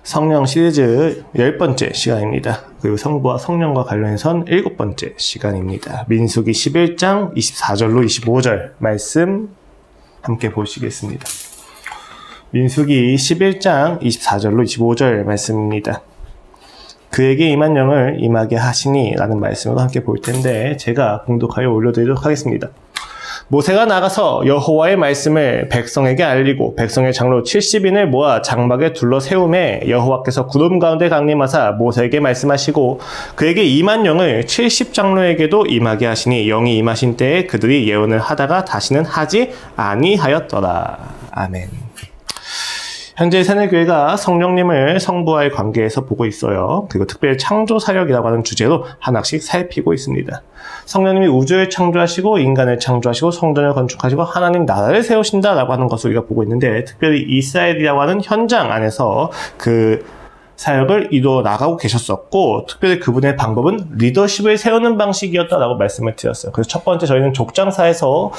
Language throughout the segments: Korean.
성령 시리즈 10번째 시간입니다. 그리고 성부와 성령과 관련해선 7번째 시간입니다. 민수기 11장 24절로 25절 말씀 함께 보시겠습니다. 민수기 11장 24절로 25절 말씀입니다. 그에게 임한 영을 임하게 하시니 라는 말씀으로 함께 볼 텐데 제가 봉독하여 올려드리도록 하겠습니다. 모세가 나가서 여호와의 말씀을 백성에게 알리고 백성의 장로 70인을 모아 장막에 둘러 세우매 여호와께서 구름 가운데 강림하사 모세에게 말씀하시고 그에게 임한 영을 70장로에게도 임하게 하시니 영이 임하신 때에 그들이 예언을 하다가 다시는 하지 아니하였더라. 아멘. 현재 새내교회가 성령님을 성부와의 관계에서 보고 있어요. 그리고 특별히 창조사역이라고 하는 주제로 하나씩 살피고 있습니다. 성령님이 우주를 창조하시고 인간을 창조하시고 성전을 건축하시고 하나님 나라를 세우신다라고 하는 것을 우리가 보고 있는데 특별히 이스라엘이라고 하는 현장 안에서 그 사역을 이루어 나가고 계셨었고 특별히 그분의 방법은 리더십을 세우는 방식이었다라고 말씀을 드렸어요. 그래서 첫 번째 저희는 족장사에서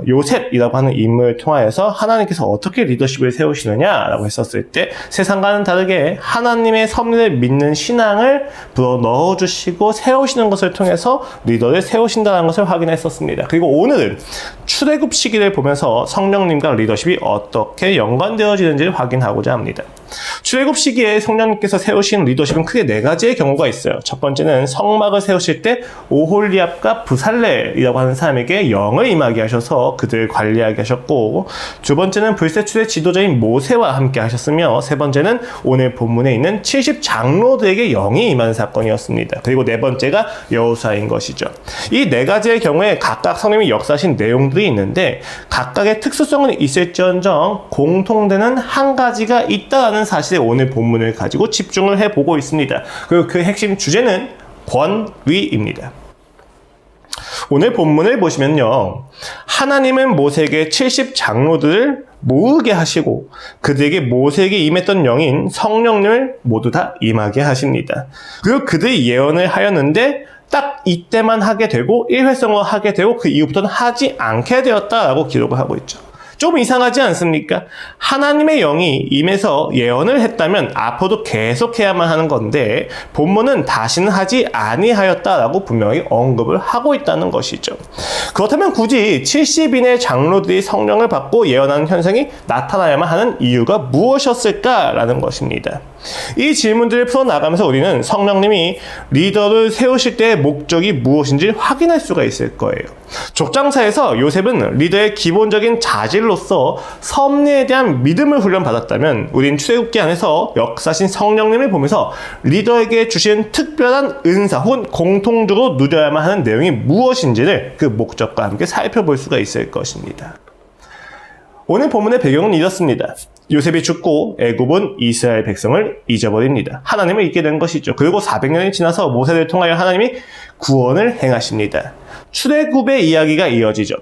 요셉이라고 하는 인물을 통하여서 하나님께서 어떻게 리더십을 세우시느냐라고 했었을 때 세상과는 다르게 하나님의 섭리를 믿는 신앙을 불어 넣어주시고 세우시는 것을 통해서 리더를 세우신다는 것을 확인했었습니다. 그리고 오늘은 출애굽 시기를 보면서 성령님과 리더십이 어떻게 연관되어지는지를 확인하고자 합니다. 출애굽 시기에 성령님께서 세우신 리더십은 크게 4가지의 경우가 있어요. 첫 번째는 성막을 세우실 때 오홀리압과 부살레이라고 하는 사람에게 영을 임하게 하셔서 그들을 관리하게 하셨고, 두 번째는 불세출의 지도자인 모세와 함께 하셨으며, 세 번째는 오늘 본문에 있는 70장로들에게 영이 임하는 사건이었습니다. 그리고 네 번째가 여호수아인 것이죠. 이 4가지의 경우에 각각 성령님이 역사하신 내용들이 있는데 각각의 특수성은 있을지언정 공통되는 한 가지가 있다는 사실에 오늘 본문을 가지고 집중을 해보고 있습니다. 그리고 그 핵심 주제는 권위입니다. 오늘 본문을 보시면요, 하나님은 모세에게 70장로들을 모으게 하시고 그들에게 모세에게 임했던 영인 성령님을 모두 다 임하게 하십니다. 그리고 그들이 예언을 하였는데 딱 이때만 하게 되고 일회성으로 하게 되고 그 이후부터는 하지 않게 되었다라고 기록을 하고 있죠. 좀 이상하지 않습니까? 하나님의 영이 임해서 예언을 했다면 앞으로도 계속해야만 하는 건데 본문은 다시는 하지 아니하였다라고 분명히 언급을 하고 있다는 것이죠. 그렇다면 굳이 70인의 장로들이 성령을 받고 예언하는 현상이 나타나야만 하는 이유가 무엇이었을까라는 것입니다. 이 질문들을 풀어나가면서 우리는 성령님이 리더를 세우실 때의 목적이 무엇인지 확인할 수가 있을 거예요. 족장사에서 요셉은 리더의 기본적인 자질로서 섭리에 대한 믿음을 훈련받았다면 우린 출애굽기 안에서 역사신 성령님을 보면서 리더에게 주신 특별한 은사 혹은 공통적으로 누려야만 하는 내용이 무엇인지를 그 목적과 함께 살펴볼 수가 있을 것입니다. 오늘 본문의 배경은 이렇습니다. 요셉이 죽고 애굽은 이스라엘 백성을 잊어버립니다. 하나님을 잊게 된 것이죠. 그리고 400년이 지나서 모세를 통하여 하나님이 구원을 행하십니다. 출애굽의 이야기가 이어지죠.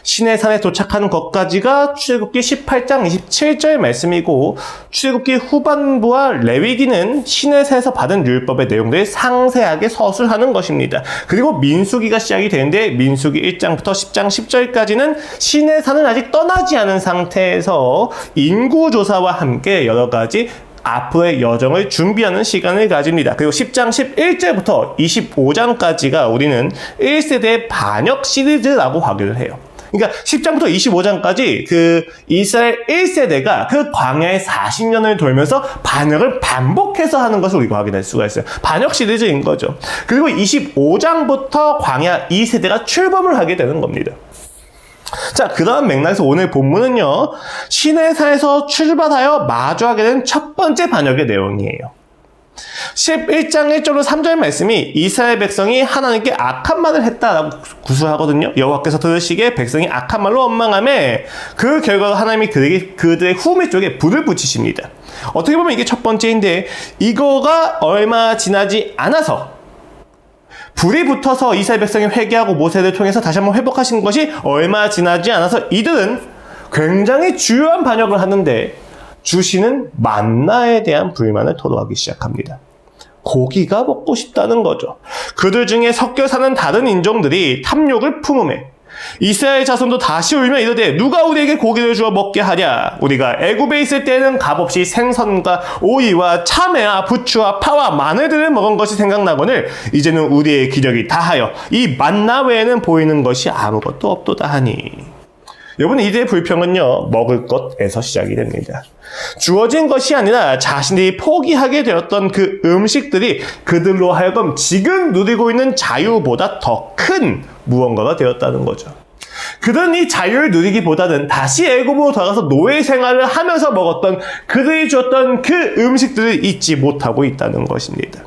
시내산에 도착하는 것까지가 출애굽기 18장 27절 말씀이고 출애굽기 후반부와 레위기는 시내산에서 받은 율법의 내용들을 상세하게 서술하는 것입니다. 그리고 민수기가 시작이 되는데 민수기 1장부터 10장 10절까지는 시내산을 아직 떠나지 않은 상태에서 인구조사와 함께 여러 가지 앞으로의 여정을 준비하는 시간을 가집니다. 그리고 10장 11절부터 25장까지가 우리는 1세대의 반역 시리즈라고 하기를 해요. 그러니까 10장부터 25장까지 그 이스라엘 1세대가 그 광야의 40년을 돌면서 반역을 반복해서 하는 것을 우리가 확인할 수가 있어요. 반역 시리즈인 거죠. 그리고 25장부터 광야 2세대가 출범을 하게 되는 겁니다. 자, 그 다음 맥락에서 오늘 본문은요, 시내산에서 출발하여 마주하게 된 첫 번째 반역의 내용이에요. 11장 1절로 3절 말씀이 이스라엘 백성이 하나님께 악한 말을 했다라고 구술하거든요. 여호와께서 들으시기에 백성이 악한 말로 원망하매 그 결과로 하나님이 그들의 후미 쪽에 불을 붙이십니다. 어떻게 보면 이게 첫 번째인데 이거가 얼마 지나지 않아서 불이 붙어서 이스라엘 백성이 회개하고 모세를 통해서 다시 한번 회복하신 것이 얼마 지나지 않아서 이들은 굉장히 주요한 반역을 하는데 주시는 만나에 대한 불만을 토로하기 시작합니다. 고기가 먹고 싶다는 거죠. 그들 중에 섞여 사는 다른 인종들이 탐욕을 품음에 이스라엘 자손도 다시 울며 이르되 누가 우리에게 고기를 주어 먹게 하랴. 우리가 애굽에 있을 때에는 값없이 생선과 오이와 참외와 부추와 파와 마늘들을 먹은 것이 생각나거늘 이제는 우리의 기력이 다하여 이 만나 외에는 보이는 것이 아무것도 없도다 하니. 여러분, 이들의 불평은요, 먹을 것에서 시작이 됩니다. 주어진 것이 아니라 자신이 포기하게 되었던 그 음식들이 그들로 하여금 지금 누리고 있는 자유보다 더 큰 무언가가 되었다는 거죠. 그들은 이 자유를 누리기보다는 다시 애굽으로 돌아가서 노예 생활을 하면서 먹었던 그들이 주었던 그 음식들을 잊지 못하고 있다는 것입니다.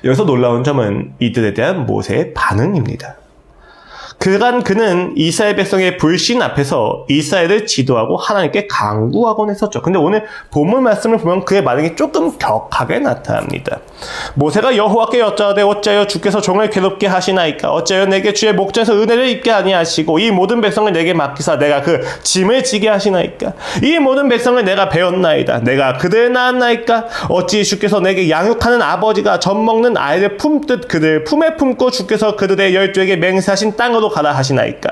여기서 놀라운 점은 이들에 대한 모세의 반응입니다. 그는 이스라엘 백성의 불신 앞에서 이스라엘을 지도하고 하나님께 간구하곤 했었죠. 근데 오늘 본문 말씀을 보면 그의 반응이 조금 격하게 나타납니다. 모세가 여호와께 여짜오되 어찌하여 주께서 종을 괴롭게 하시나이까? 어찌하여 내게 주의 목전에서 은혜를 입게 아니하시고 이 모든 백성을 내게 맡기사 내가 그 짐을 지게 하시나이까? 이 모든 백성을 내가 배웠나이다. 내가 그들을 낳았나이까? 어찌 주께서 내게 양육하는 아버지가 젖 먹는 아이를 품듯 그들 품에 품고 주께서 그들의 열조에게 맹세하신 땅으로 가라 하시나이까?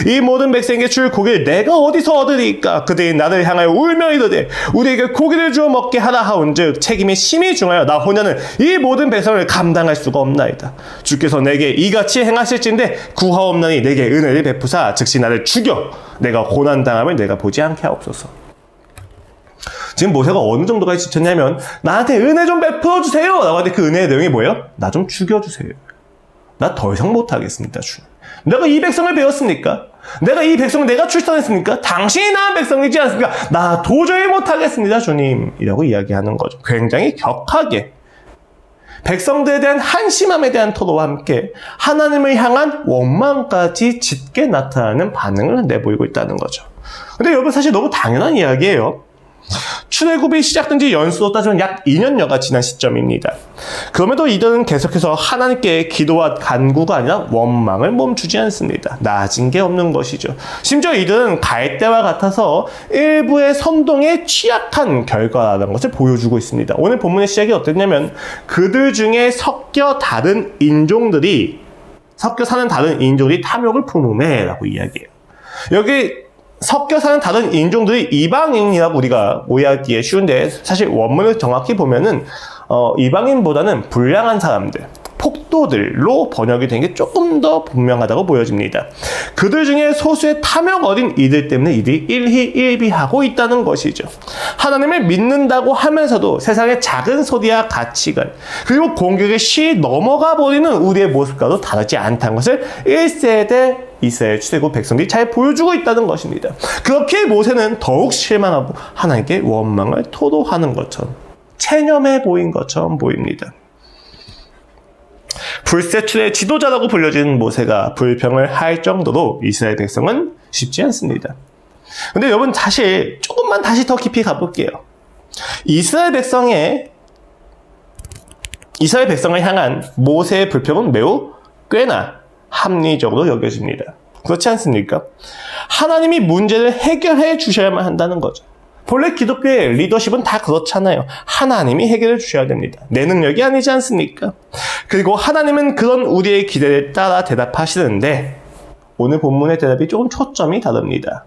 이 모든 백성에게 줄 고기를 내가 어디서 얻으리이까? 그들이 나를 향하여 울며 이르되 우리에게 고기를 주어 먹게 하라 하온즉 책임이 심히 중하여 나 혼자는 이 모든 백성을 감당할 수가 없나이다. 주께서 내게 이같이 행하실진데 구하옵나니 내게 은혜를 베푸사 즉시 나를 죽여 내가 고난당함을 내가 보지 않게 하옵소서. 지금 모세가 어느 정도까지 지쳤냐면 나한테 은혜 좀 베풀어 주세요 라고 하는데 그 은혜의 내용이 뭐예요? 나 좀 죽여주세요. 나 더 이상 못하겠습니다. 내가 이 백성을 배웠습니까? 내가 이 백성을 내가 출산했습니까? 당신이 낳은 백성이지 않습니까? 나 도저히 못하겠습니다, 주님. 이라고 이야기하는 거죠. 굉장히 격하게. 백성들에 대한 한심함에 대한 토로와 함께 하나님을 향한 원망까지 짙게 나타나는 반응을 내보이고 있다는 거죠. 근데 여러분, 사실 너무 당연한 이야기예요. 출애굽이 시작된 지 연수로 따지면 약 2년여가 지난 시점입니다. 그럼에도 이들은 계속해서 하나님께 기도와 간구가 아니라 원망을 멈추지 않습니다. 나아진 게 없는 것이죠. 심지어 이들은 갈대와 같아서 일부의 선동에 취약한 결과라는 것을 보여주고 있습니다. 오늘 본문의 시작이 어땠냐면 그들 중에 섞여 사는 다른 인종들이 탐욕을 품음에 라고 이야기해요. 여기 섞여 사는 다른 인종들이 이방인이라고 우리가 오해하기에 쉬운데 사실 원문을 정확히 보면은 이방인보다는 불량한 사람들, 폭도들로 번역이 된 게 조금 더 분명하다고 보여집니다. 그들 중에 소수의 탐욕 어린 이들 때문에 이들이 일희일비하고 있다는 것이죠. 하나님을 믿는다고 하면서도 세상의 작은 소리와 가치관 그리고 공격에 쉬 넘어가 버리는 우리의 모습과도 다르지 않다는 것을 1세대 이스라엘 출애굽 백성들이 잘 보여주고 있다는 것입니다. 그렇게 모세는 더욱 실망하고 하나님께 원망을 토로하는 것처럼 체념해 보인 것처럼 보입니다. 불세출의 지도자라고 불려진 모세가 불평을 할 정도로 이스라엘 백성은 쉽지 않습니다. 근데 여러분, 사실 조금만 다시 더 깊이 가볼게요. 이스라엘 백성을 향한 모세의 불평은 매우 꽤나 합리적으로 여겨집니다. 그렇지 않습니까? 하나님이 문제를 해결해 주셔야만 한다는 거죠. 본래 기독교의 리더십은 다 그렇잖아요. 하나님이 해결해 주셔야 됩니다. 내 능력이 아니지 않습니까? 그리고 하나님은 그런 우리의 기대를 따라 대답하시는데 오늘 본문의 대답이 조금 초점이 다릅니다.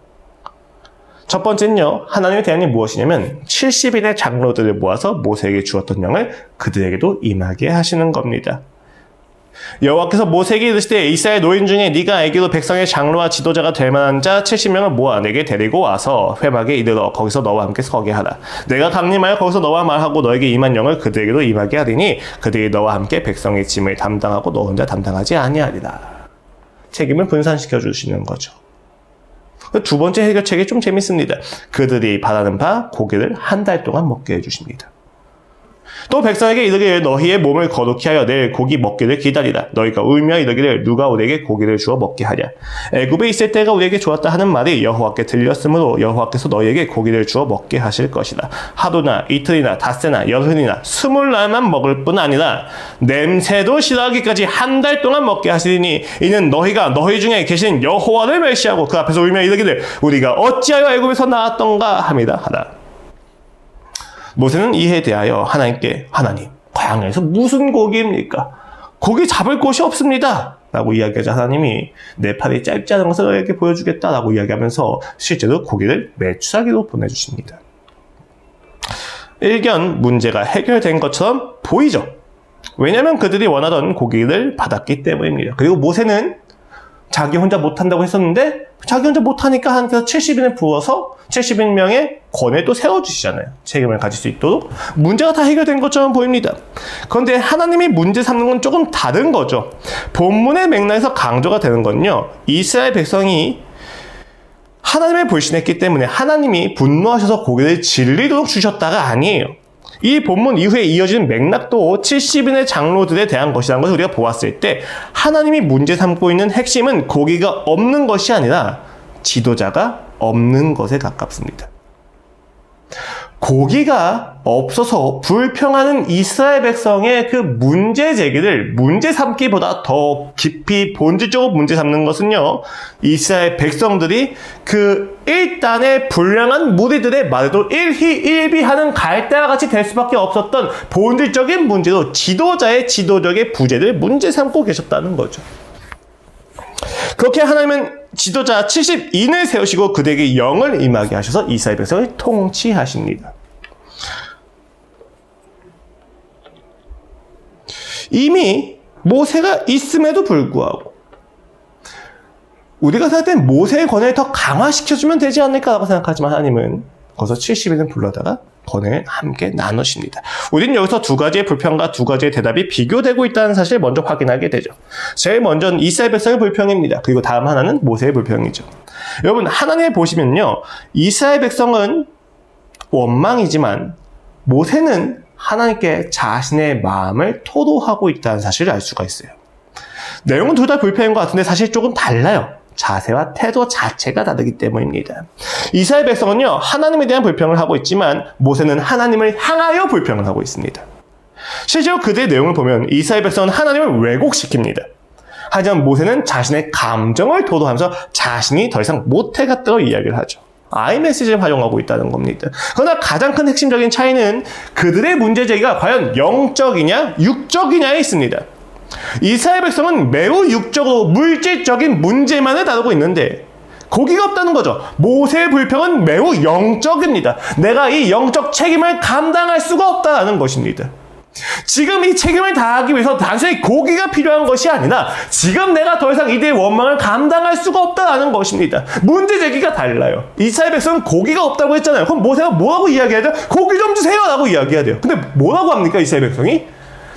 첫 번째는요, 하나님의 대안이 무엇이냐면 70인의 장로들을 모아서 모세에게 주었던 영을 그들에게도 임하게 하시는 겁니다. 여호와께서 모세에게 이르시되 이스라엘 노인 중에 네가 알기로 백성의 장로와 지도자가 될 만한 자 70명을 모아 내게 데리고 와서 회막에 이르러 거기서 너와 함께 서게 하라. 내가 강림하여 거기서 너와 말하고 너에게 임한 영을 그들에게도 임하게 하리니 그들이 너와 함께 백성의 짐을 담당하고 너 혼자 담당하지 아니하리라. 책임을 분산시켜 주시는 거죠. 두 번째 해결책이 좀 재밌습니다. 그들이 바라는 바 고기를 한 달 동안 먹게 해주십니다. 또 백성에게 이르기를 너희의 몸을 거룩히 하여 내일 고기 먹기를 기다리라. 너희가 울며 이르기를 누가 우리에게 고기를 주어 먹게 하랴. 애굽에 있을 때가 우리에게 좋았다 하는 말이 여호와께 들렸으므로 여호와께서 너희에게 고기를 주어 먹게 하실 것이다. 하루나 이틀이나 닷새나 열흘이나 20날만 먹을 뿐 아니라 냄새도 싫어하기까지 한 달 동안 먹게 하시리니 이는 너희가 너희 중에 계신 여호와를 멸시하고 그 앞에서 울며 이르기를 우리가 어찌하여 애굽에서 나왔던가 함이다 하라. 모세는 이에 대하여 하나님께 하나님, 광야에서 무슨 고기입니까? 고기 잡을 곳이 없습니다. 라고 이야기하자 하나님이 내 팔이 짧지 않은 것을 너에게 보여주겠다라고 이야기하면서 실제로 고기를 메추라기로 보내주십니다. 일견 문제가 해결된 것처럼 보이죠. 왜냐하면 그들이 원하던 고기를 받았기 때문입니다. 그리고 모세는 자기 혼자 못한다고 했었는데 자기 혼자 못하니까 하나님께서 70인을 부어서 70인명의 권을 또 세워주시잖아요. 책임을 가질 수 있도록. 문제가 다 해결된 것처럼 보입니다. 그런데 하나님이 문제 삼는 건 조금 다른 거죠. 본문의 맥락에서 강조가 되는 건요, 이스라엘 백성이 하나님을 불신했기 때문에 하나님이 분노하셔서 고기를 질리도록 주셨다가 아니에요. 이 본문 이후에 이어지는 맥락도 70인의 장로들에 대한 것이라는 것을 우리가 보았을 때 하나님이 문제 삼고 있는 핵심은 고기가 없는 것이 아니라 지도자가 없는 것에 가깝습니다. 고기가 없어서 불평하는 이스라엘 백성의 그 문제 제기를 문제 삼기보다 더 깊이 본질적으로 문제 삼는 것은요, 이스라엘 백성들이 그 일단의 불량한 무리들의 말에도 일희일비하는 갈대와 같이 될 수밖에 없었던 본질적인 문제로 지도자의 지도력의 부재를 문제 삼고 계셨다는 거죠. 그렇게 하나님은 지도자 70인을 세우시고 그들에게 영을 임하게 하셔서 이스라엘 백성을 통치하십니다. 이미 모세가 있음에도 불구하고 우리가 생각할 땐 모세의 권한을 더 강화시켜주면 되지 않을까라고 생각하지만 하나님은 거기서 70인을 불러다가 권한을 함께 나누십니다. 우리는 여기서 두 가지의 불평과 두 가지의 대답이 비교되고 있다는 사실을 먼저 확인하게 되죠. 제일 먼저는 이스라엘 백성의 불평입니다. 그리고 다음 하나는 모세의 불평이죠. 여러분, 하나님을 보시면요, 이스라엘 백성은 원망이지만 모세는 하나님께 자신의 마음을 토로하고 있다는 사실을 알 수가 있어요. 내용은 둘 다 불평인 것 같은데 사실 조금 달라요. 자세와 태도 자체가 다르기 때문입니다. 이스라엘 백성은요, 하나님에 대한 불평을 하고 있지만 모세는 하나님을 향하여 불평을 하고 있습니다. 실제로 그들의 내용을 보면 이스라엘 백성은 하나님을 왜곡시킵니다. 하지만 모세는 자신의 감정을 토로하면서 자신이 더 이상 못해갔다고 이야기를 하죠. 아이메시지를 활용하고 있다는 겁니다. 그러나 가장 큰 핵심적인 차이는 그들의 문제 제기가 과연 영적이냐 육적이냐에 있습니다. 이스라엘 백성은 매우 육적으로 물질적인 문제만을 다루고 있는데 고기가 없다는 거죠. 모세의 불평은 매우 영적입니다. 내가 이 영적 책임을 감당할 수가 없다는 것입니다. 지금 이 책임을 다하기 위해서 단순히 고기가 필요한 것이 아니라 지금 내가 더 이상 이들의 원망을 감당할 수가 없다는 것입니다. 문제 제기가 달라요. 이스라엘 백성은 고기가 없다고 했잖아요. 그럼 모세가 뭐라고 이야기해야 돼요? 고기 좀 주세요 라고 이야기해야 돼요. 근데 뭐라고 합니까, 이스라엘 백성이?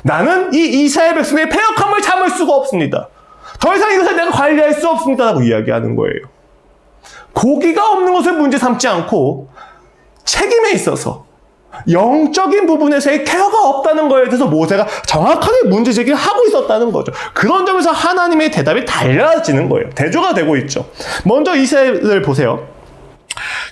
나는 이 이스라엘 백성의 패역함을 참을 수가 없습니다. 더 이상 이것을 내가 관리할 수 없습니다 라고 이야기하는 거예요. 고기가 없는 것을 문제 삼지 않고 책임에 있어서 영적인 부분에서의 케어가 없다는 거에 대해서 모세가 정확하게 문제 제기를 하고 있었다는 거죠. 그런 점에서 하나님의 대답이 달라지는 거예요. 대조가 되고 있죠. 먼저 이스라엘을 보세요.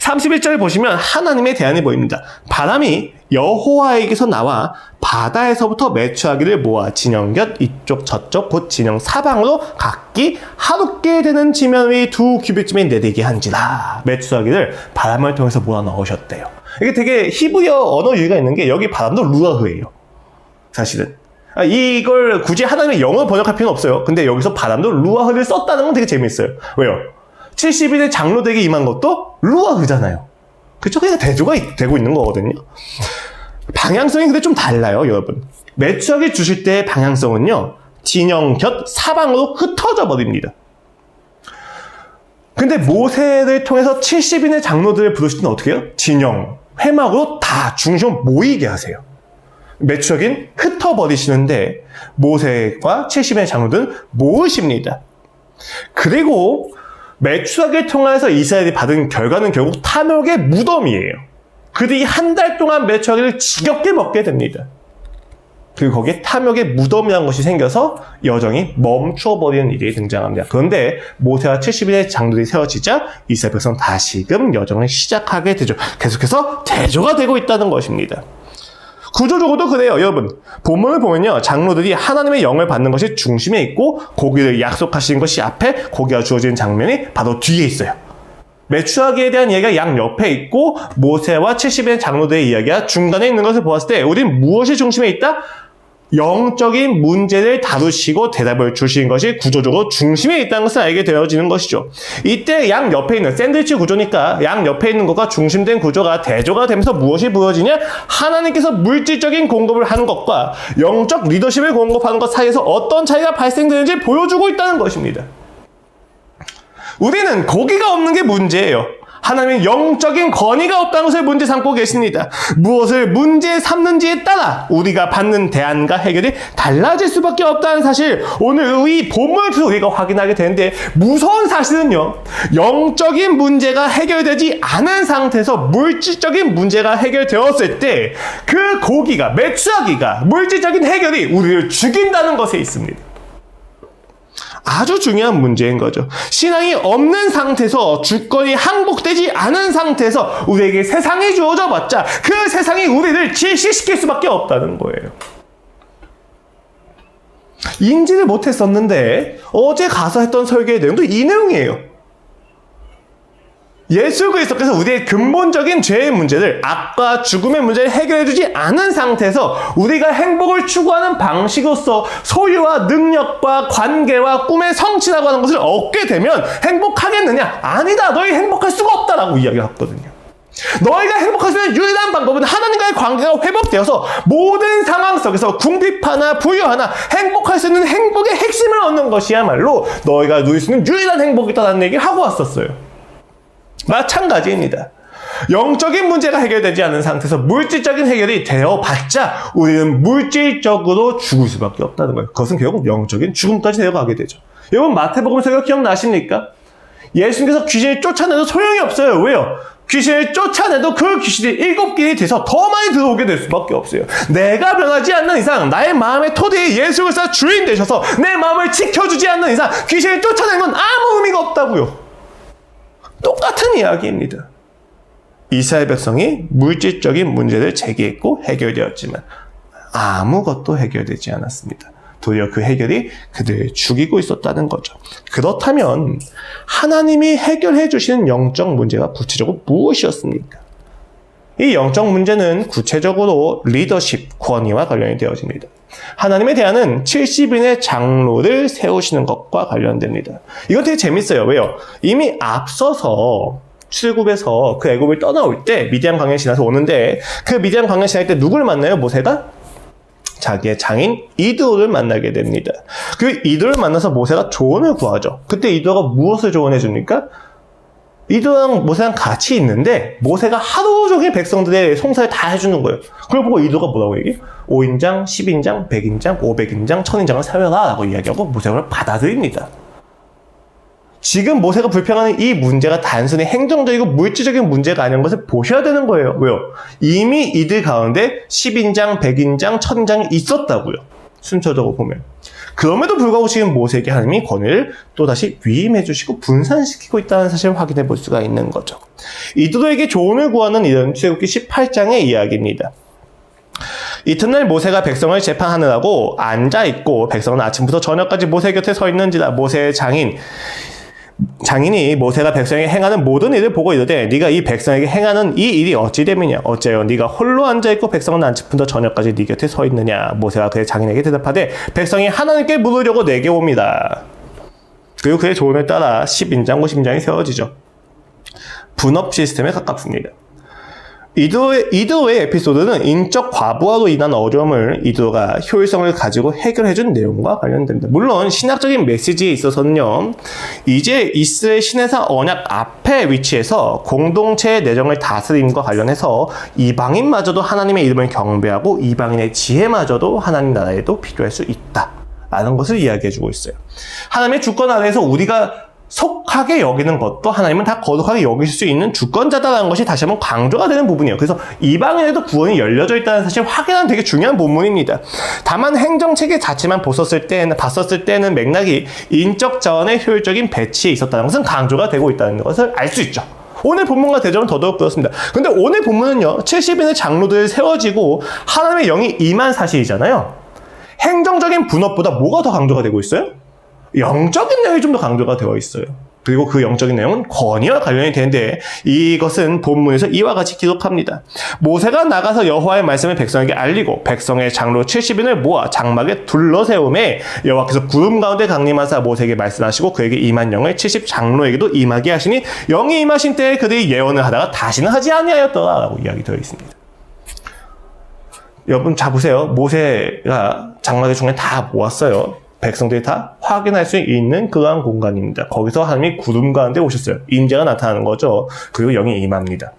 31절을 보시면 하나님의 대안이 보입니다. 바람이 여호와에게서 나와 바다에서부터 메추라기를 모아 진영 곁 이쪽 저쪽 곧 진영 사방으로 각기 하루께 되는 지면 위 2규빗쯤에 내리게 한지라. 메추라기를 바람을 통해서 모아 넣으셨대요. 이게 되게 히브리어 언어 유희가 있는 게 여기 바람도 루아흐예요. 사실은. 이걸 굳이 하나님의 영어로 번역할 필요는 없어요. 근데 여기서 바람도 루아흐를 썼다는 건 되게 재밌어요. 왜요? 70인의 장로되게 임한 것도 루아흐잖아요. 그쵸? 그냥 대조가 되고 있는 거거든요. 방향성이 근데 좀 달라요, 여러분. 메추라기 주실 때의 방향성은요, 진영 곁 사방으로 흩어져 버립니다. 근데 모세를 통해서 70인의 장로들을 부르실 때는 어떻게 해요? 진영, 회막으로 다 중심을 모이게 하세요. 메추라기는 흩어버리시는데 모세와 70인의 장로들은 모으십니다. 그리고 메추라기를 통해서 이스라엘이 받은 결과는 결국 탐욕의 무덤이에요. 그들이 한 달 동안 메추라기를 지겹게 먹게 됩니다. 그리고 거기에 탐욕의 무덤이라는 것이 생겨서 여정이 멈춰버리는 일이 등장합니다. 그런데 모세와 70인의 장로들이 세워지자 이스라엘 백성은 다시금 여정을 시작하게 되죠. 계속해서 대조가 되고 있다는 것입니다. 구조적으로도 그래요, 여러분. 본문을 보면요, 장로들이 하나님의 영을 받는 것이 중심에 있고 고기를 약속하신 것이 앞에, 고기가 주어지는 장면이 바로 뒤에 있어요. 메추라기에 대한 이야기가 양 옆에 있고 모세와 70인의 장로들의 이야기가 중간에 있는 것을 보았을 때 우리는 무엇이 중심에 있다? 영적인 문제를 다루시고 대답을 주시는 것이 구조적으로 중심에 있다는 것을 알게 되어지는 것이죠. 이때 양 옆에 있는 샌드위치 구조니까 양 옆에 있는 것과 중심된 구조가 대조가 되면서 무엇이 보여지냐? 하나님께서 물질적인 공급을 하는 것과 영적 리더십을 공급하는 것 사이에서 어떤 차이가 발생되는지 보여주고 있다는 것입니다. 우리는 고기가 없는 게 문제예요. 하나님은 영적인 권위가 없다는 것을 문제 삼고 계십니다. 무엇을 문제 삼는지에 따라 우리가 받는 대안과 해결이 달라질 수밖에 없다는 사실, 오늘 이 본문을 통해서 우리가 확인하게 되는데, 무서운 사실은요, 영적인 문제가 해결되지 않은 상태에서 물질적인 문제가 해결되었을 때 그 고기가, 메추라기가, 물질적인 해결이 우리를 죽인다는 것에 있습니다. 아주 중요한 문제인 거죠. 신앙이 없는 상태에서, 주권이 항복되지 않은 상태에서 우리에게 세상이 주어져 봤자 그 세상이 우리를 질식시킬 수밖에 없다는 거예요. 인지를 못했었는데 어제 가서 했던 설교의 내용도 이 내용이에요. 예수 그리스도께서 우리의 근본적인 죄의 문제를, 악과 죽음의 문제를 해결해주지 않은 상태에서 우리가 행복을 추구하는 방식으로서 소유와 능력과 관계와 꿈의 성취라고 하는 것을 얻게 되면 행복하겠느냐? 아니다. 너희 행복할 수가 없다라고 이야기했거든요. 너희가 행복할 수 있는 유일한 방법은 하나님과의 관계가 회복되어서 모든 상황 속에서 궁핍하나 부유하나 행복할 수 있는 행복의 핵심을 얻는 것이야말로 너희가 누릴 수 있는 유일한 행복이다라는 얘기를 하고 왔었어요. 마찬가지입니다. 영적인 문제가 해결되지 않은 상태에서 물질적인 해결이 되어봤자 우리는 물질적으로 죽을 수밖에 없다는 거예요. 그것은 결국 영적인 죽음까지 되어가게 되죠. 여러분, 마태복음 설교 기억나십니까? 예수님께서 귀신을 쫓아내도 소용이 없어요. 왜요? 귀신을 쫓아내도 그 귀신이 7길이 돼서 더 많이 들어오게 될 수밖에 없어요. 내가 변하지 않는 이상, 나의 마음의 토대에 예수 그리스도가 주인 되셔서 내 마음을 지켜주지 않는 이상 귀신을 쫓아내는 건 아무 의미가 없다고요. 똑같은 이야기입니다. 이스라엘 백성이 물질적인 문제를 제기했고 해결되었지만 아무것도 해결되지 않았습니다. 도리어 그 해결이 그들을 죽이고 있었다는 거죠. 그렇다면 하나님이 해결해 주시는 영적 문제가 구체적으로 무엇이었습니까? 이 영적 문제는 구체적으로 리더십, 권위와 관련이 되어집니다. 하나님의 대안은 70인의 장로를 세우시는 것과 관련됩니다. 이건 되게 재밌어요. 왜요? 이미 앞서서 출애굽에서 그 애굽을 떠나올 때 미디안 광야 지나서 오는데, 그 미디안 광야 지날 때 누구를 만나요? 모세가? 자기의 장인 이드로를 만나게 됩니다. 그 이드로를 만나서 모세가 조언을 구하죠. 그때 이드로가 무엇을 조언해 줍니까? 이드로랑 모세랑 같이 있는데 모세가 하루 종일 백성들의 송사를 다 해주는 거예요. 그걸 보고 이드로가 뭐라고 얘기해요? 5인장, 10인장, 100인장, 500인장, 1000인장을 사려라 라고 이야기하고 모세가 그걸 받아들입니다. 지금 모세가 불평하는 이 문제가 단순히 행정적이고 물질적인 문제가 아닌 것을 보셔야 되는 거예요. 왜요? 이미 이들 가운데 10인장, 100인장, 1000인장이 있었다고요. 순서적으로 보면. 그럼에도 불구하고 지금 모세에게 하나님이 권위를 또다시 위임해 주시고 분산시키고 있다는 사실을 확인해 볼 수가 있는 거죠. 이드로에게 조언을 구하는 이런 출애굽기 18장의 이야기입니다. 이튿날 모세가 백성을 재판하느라고 앉아있고 백성은 아침부터 저녁까지 모세 곁에 서 있는지라 모세의 장인이 모세가 백성에게 행하는 모든 일을 보고 이르되 네가 이 백성에게 행하는 이 일이 어찌 됨이냐 어째요 네가 홀로 앉아있고 백성은 아침부터 저녁까지 네 곁에 서 있느냐. 모세가 그의 장인에게 대답하되 백성이 하나님께 물으려고 내게 옵니다. 그리고 그의 조언을 따라 10인장 50인장이 세워지죠. 분업 시스템에 가깝습니다. 이드로의 에피소드는 인적 과부하로 인한 어려움을 이드로가 효율성을 가지고 해결해준 내용과 관련됩니다. 물론 신학적인 메시지에 있어서는요, 이제 이스라엘 신해사 언약 앞에 위치해서 공동체의 내정을 다스림과 관련해서 이방인마저도 하나님의 이름을 경배하고 이방인의 지혜마저도 하나님 나라에도 필요할 수 있다라는 것을 이야기해주고 있어요. 하나님의 주권 아래에서 우리가 속하게 여기는 것도 하나님은 다 거룩하게 여기실 수 있는 주권자다라는 것이 다시 한번 강조가 되는 부분이에요. 그래서 이방인에도 구원이 열려져 있다는 사실을 확인하는 되게 중요한 본문입니다. 다만 행정체계 자체만 봤었을 때는 맥락이 인적 자원의 효율적인 배치에 있었다는 것은 강조가 되고 있다는 것을 알 수 있죠. 오늘 본문과 대조는 더더욱 그렇습니다. 근데 오늘 본문은요, 70인의 장로들이 세워지고 하나님의 영이 임한 사실이잖아요. 행정적인 분업보다 뭐가 더 강조가 되고 있어요? 영적인 내용이 좀 더 강조가 되어 있어요. 그리고 그 영적인 내용은 권위와 관련이 되는데 이것은 본문에서 이와 같이 기록합니다. 모세가 나가서 여호와의 말씀을 백성에게 알리고 백성의 장로 70인을 모아 장막에 둘러세우매 여호와께서 구름 가운데 강림하사 모세에게 말씀하시고 그에게 임한 영을 70 장로에게도 임하게 하시니 영이 임하신 때에 그들이 예언을 하다가 다시는 하지 아니하였더라 라고 이야기되어 있습니다. 여러분 자 보세요. 모세가 장막의 중간에 다 모았어요. 백성들이 다 확인할 수 있는 그러한 공간입니다. 거기서 하나님이 구름 가운데 오셨어요. 임재가 나타나는 거죠. 그리고 영이 임합니다.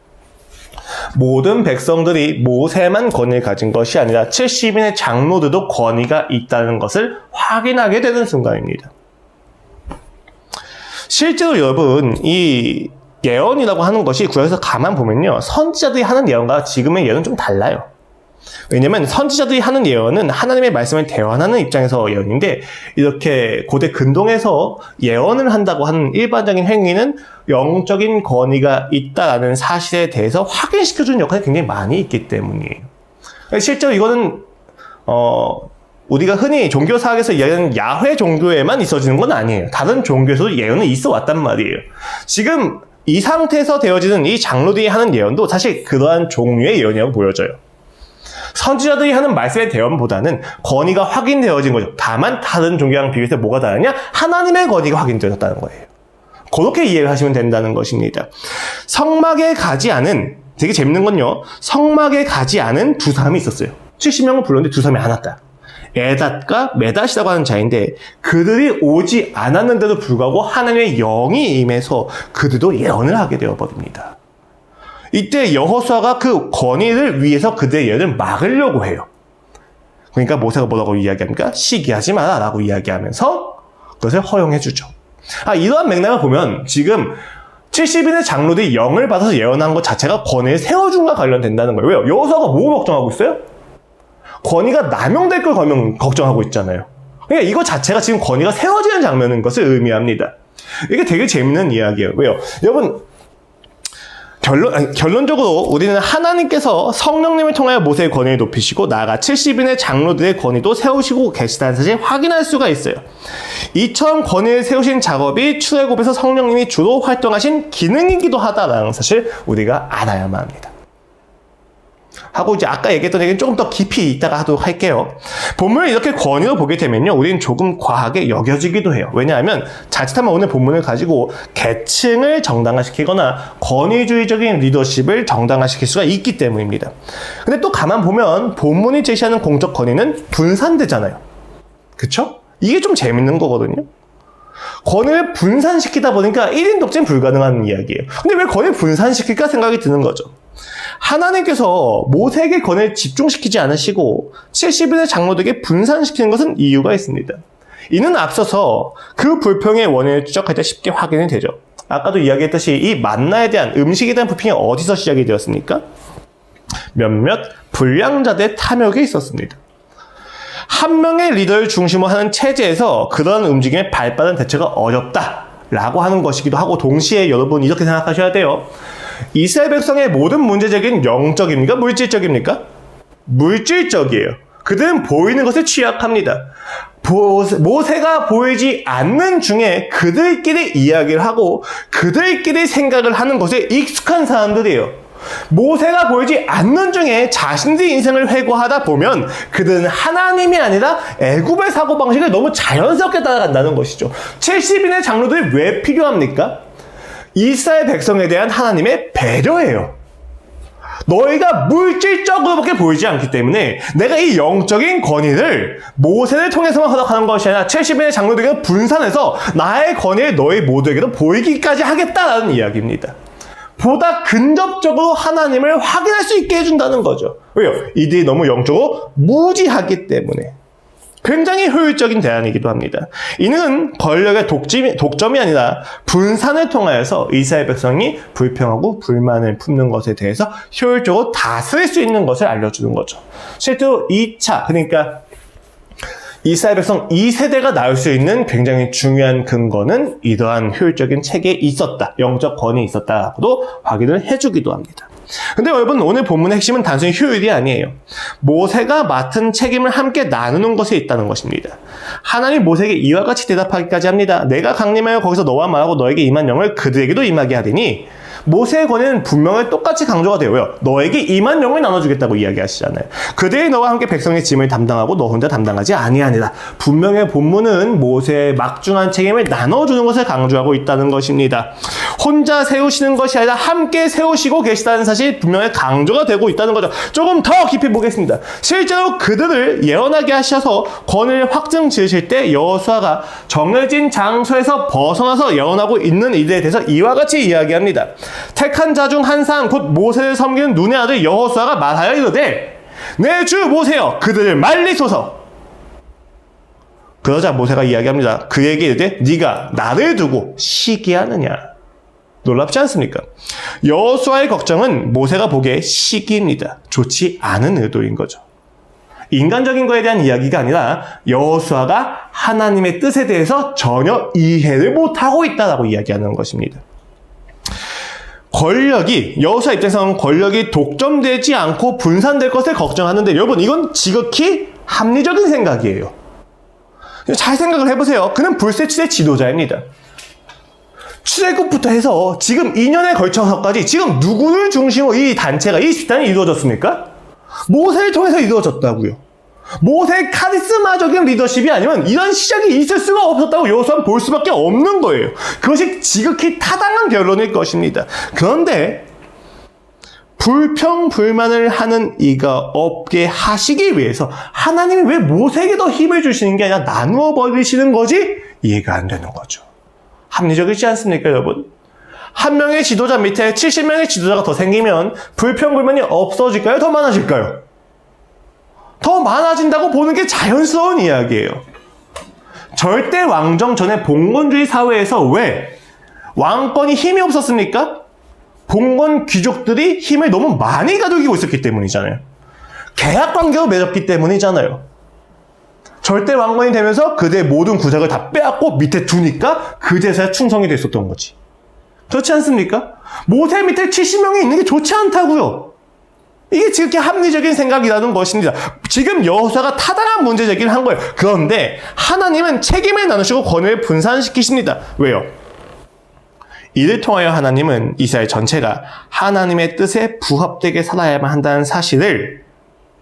모든 백성들이 모세만 권위를 가진 것이 아니라 70인의 장로들도 권위가 있다는 것을 확인하게 되는 순간입니다. 실제로 여러분 이 예언이라고 하는 것이 구약에서 가만 보면요. 선지자들이 하는 예언과 지금의 예언은 좀 달라요. 왜냐면 선지자들이 하는 예언은 하나님의 말씀을 대환하는 입장에서 예언인데 이렇게 고대 근동에서 예언을 한다고 하는 일반적인 행위는 영적인 권위가 있다라는 사실에 대해서 확인시켜주는 역할이 굉장히 많이 있기 때문이에요. 실제로 이거는 우리가 흔히 종교사학에서 이야기하는 야훼 종교에만 있어지는 건 아니에요. 다른 종교에서도 예언은 있어 왔단 말이에요. 지금 이 상태에서 되어지는 이 장로들이 하는 예언도 사실 그러한 종류의 예언이라고 보여져요. 선지자들이 하는 말씀의 대언보다는 권위가 확인되어진 거죠. 다만 다른 종교랑 비교해서 뭐가 다르냐? 하나님의 권위가 확인되었다는 거예요. 그렇게 이해를 하시면 된다는 것입니다. 성막에 가지 않은, 되게 재밌는 건요. 성막에 가지 않은 두 사람이 있었어요. 70명을 불렀는데 두 사람이 안 왔다. 에닷과 메닷이라고 하는 자인데 그들이 오지 않았는데도 불구하고 하나님의 영이 임해서 그들도 예언을 하게 되어버립니다. 이때 여호수아가 그 권위를 위해서 그들의 예언을 막으려고 해요. 그러니까 모세가 뭐라고 이야기합니까? 시기하지 마라 라고 이야기하면서 그것을 허용해주죠. 이러한 맥락을 보면 지금 70인의 장로들이 영을 받아서 예언한 것 자체가 권위를 세워준과 관련된다는 거예요. 왜요? 여호수아가 뭐 걱정하고 있어요? 권위가 남용될 걸 걱정하고 있잖아요. 그러니까 이거 자체가 지금 권위가 세워지는 장면인 것을 의미합니다. 이게 되게 재밌는 이야기예요. 왜요? 여러분 결론적으로 우리는 하나님께서 성령님을 통하여 모세의 권위를 높이시고 나아가 70인의 장로들의 권위도 세우시고 계시다는 사실을 확인할 수가 있어요. 이처럼 권위를 세우신 작업이 출애굽에서 성령님이 주로 활동하신 기능이기도 하다라는 사실 우리가 알아야만 합니다. 하고 이제 아까 얘기했던 얘기는 조금 더 깊이 이따가 하도록 할게요. 본문을 이렇게 권위로 보게 되면요. 우리는 조금 과하게 여겨지기도 해요. 왜냐하면 자칫하면 오늘 본문을 가지고 계층을 정당화시키거나 권위주의적인 리더십을 정당화시킬 수가 있기 때문입니다. 근데 또 가만 보면 본문이 제시하는 공적 권위는 분산되잖아요. 그쵸? 이게 좀 재밌는 거거든요. 권위를 분산시키다 보니까 1인 독재는 불가능한 이야기예요. 근데 왜 권위를 분산시킬까 생각이 드는 거죠. 하나님께서 모세에게 권위를 집중시키지 않으시고 70인의 장로들에게 분산시키는 것은 이유가 있습니다. 이는 앞서서 그 불평의 원인을 추적할 때 쉽게 확인이 되죠. 아까도 이야기했듯이 이 만나에 대한 음식에 대한 불평이 어디서 시작이 되었습니까? 몇몇 불량자들의 탐욕에 있었습니다. 한 명의 리더를 중심으로 하는 체제에서 그런 움직임에 발빠른 대처가 어렵다라고 하는 것이기도 하고 동시에 여러분 이렇게 생각하셔야 돼요. 이스라엘 백성의 모든 문제적인 영적입니까? 물질적입니까? 물질적이에요. 그들은 보이는 것에 취약합니다. 모세가 보이지 않는 중에 그들끼리 이야기를 하고 그들끼리 생각을 하는 것에 익숙한 사람들이에요. 모세가 보이지 않는 중에 자신들의 인생을 회고하다 보면 그들은 하나님이 아니라 애굽의 사고방식을 너무 자연스럽게 따라간다는 것이죠. 70인의 장로들이 왜 필요합니까? 이스라엘 백성에 대한 하나님의 배려예요. 너희가 물질적으로밖에 보이지 않기 때문에 내가 이 영적인 권위를 모세를 통해서만 허락하는 것이 아니라 70인의 장로들에게 분산해서 나의 권위를 너희 모두에게도 보이기까지 하겠다라는 이야기입니다. 보다 근접적으로 하나님을 확인할 수 있게 해준다는 거죠. 왜요? 이들이 너무 영적으로 무지하기 때문에. 굉장히 효율적인 대안이기도 합니다. 이는 권력의 독점이 아니라 분산을 통하여서 이스라엘 백성이 불평하고 불만을 품는 것에 대해서 효율적으로 다스릴 수 있는 것을 알려주는 거죠. 실제로 2차, 그러니까 이스라엘 백성 2세대가 나올 수 있는 굉장히 중요한 근거는 이러한 효율적인 체계에 있었다, 영적 권위에 있었다라고도 확인을 해주기도 합니다. 근데 여러분, 오늘 본문의 핵심은 단순히 효율이 아니에요. 모세가 맡은 책임을 함께 나누는 것에 있다는 것입니다. 하나님 모세에게 이와 같이 대답하기까지 합니다. 내가 강림하여 거기서 너와 말하고 너에게 임한 영을 그들에게도 임하게 하리니, 모세의 권위는 분명히 똑같이 강조가 되고요. 너에게 임한 영을 나눠주겠다고 이야기하시잖아요. 그들이 너와 함께 백성의 짐을 담당하고 너 혼자 담당하지 아니하니라. 분명히 본문은 모세의 막중한 책임을 나눠주는 것을 강조하고 있다는 것입니다. 혼자 세우시는 것이 아니라 함께 세우시고 계시다는 사실이 분명히 강조가 되고 있다는 거죠. 조금 더 깊이 보겠습니다. 실제로 그들을 예언하게 하셔서 권위를 확증 지으실 때 여호수아가 정해진 장소에서 벗어나서 예언하고 있는 일에 대해서 이와 같이 이야기합니다. 택한 자 중 한 사람 곧 모세를 섬기는 눈의 아들 여호수아가 말하여 이르되 내 주 모세여 그들을 말리소서. 그러자 모세가 이야기합니다. 그에게 이르되 네가 나를 두고 시기하느냐. 놀랍지 않습니까? 여호수아의 걱정은 모세가 보기에 시기입니다. 좋지 않은 의도인 거죠. 인간적인 거에 대한 이야기가 아니라 여호수아가 하나님의 뜻에 대해서 전혀 이해를 못하고 있다라고 이야기하는 것입니다. 여호수아 입장에서는 권력이 독점되지 않고 분산될 것을 걱정하는데, 여러분, 이건 지극히 합리적인 생각이에요. 잘 생각을 해보세요. 그는 불세출의 지도자입니다. 출애굽부터 해서 지금 2년에 걸쳐서까지 지금 누구를 중심으로 이 단체가, 이 집단이 이루어졌습니까? 모세를 통해서 이루어졌다고요. 모세의 카리스마적인 리더십이 아니면 이런 시작이 있을 수가 없었다고 여호수아는 볼 수밖에 없는 거예요. 그것이 지극히 타당한 결론일 것입니다. 그런데 불평불만을 하는 이가 없게 하시기 위해서 하나님이 왜 모세에게 더 힘을 주시는 게 아니라 나누어 버리시는 거지? 이해가 안 되는 거죠. 합리적이지 않습니까, 여러분? 한 명의 지도자 밑에 70명의 지도자가 더 생기면 불평불만이 없어질까요? 더 많아질까요? 더 많아진다고 보는 게 자연스러운 이야기예요. 절대 왕정 전에 봉건주의 사회에서 왜 왕권이 힘이 없었습니까? 봉건 귀족들이 힘을 너무 많이 가지고 있었기 때문이잖아요. 계약 관계로 맺었기 때문이잖아요. 절대 왕권이 되면서 그들의 모든 구석을 다 빼앗고 밑에 두니까 그제서야 충성이 됐었던 거지. 그렇지 않습니까? 모세 밑에 70명이 있는 게 좋지 않다고요. 이게 지극히 합리적인 생각이라는 것입니다. 지금 여호수아가 타당한 문제 제기를 한 거예요. 그런데 하나님은 책임을 나누시고 권위를 분산시키십니다. 왜요? 이를 통하여 하나님은 이스라엘 전체가 하나님의 뜻에 부합되게 살아야만 한다는 사실을